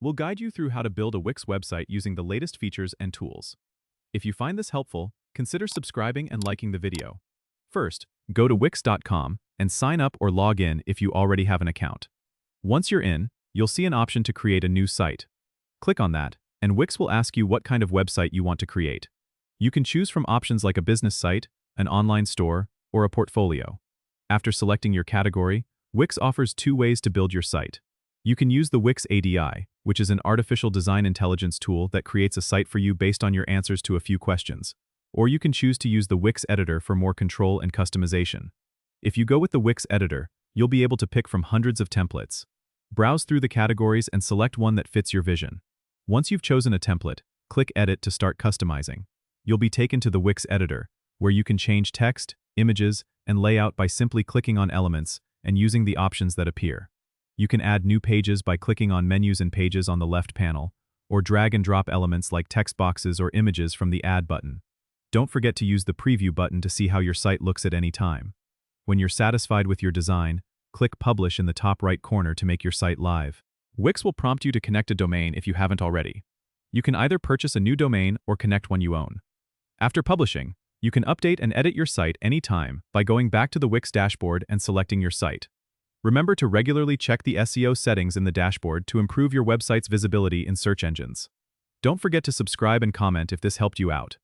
We'll guide you through how to build a Wix website using the latest features and tools. If you find this helpful, consider subscribing and liking the video. First, go to wix.com and sign up or log in if you already have an account. Once you're in, you'll see an option to create a new site. Click on that, and Wix will ask you what kind of website you want to create. You can choose from options like a business site, an online store, or a portfolio. After selecting your category, Wix offers two ways to build your site. You can use the Wix ADI, which is an artificial design intelligence tool that creates a site for you based on your answers to a few questions. Or you can choose to use the Wix editor for more control and customization. If you go with the Wix editor, you'll be able to pick from hundreds of templates. Browse through the categories and select one that fits your vision. Once you've chosen a template, click Edit to start customizing. You'll be taken to the Wix editor, where you can change text, images, and layout by simply clicking on elements and using the options that appear. You can add new pages by clicking on Menus and Pages on the left panel, or drag and drop elements like text boxes or images from the Add button. Don't forget to use the Preview button to see how your site looks at any time. When you're satisfied with your design, click Publish in the top right corner to make your site live. Wix will prompt you to connect a domain if you haven't already. You can either purchase a new domain or connect one you own. After publishing, you can update and edit your site anytime by going back to the Wix dashboard and selecting your site. Remember to regularly check the SEO settings in the dashboard to improve your website's visibility in search engines. Don't forget to subscribe and comment if this helped you out.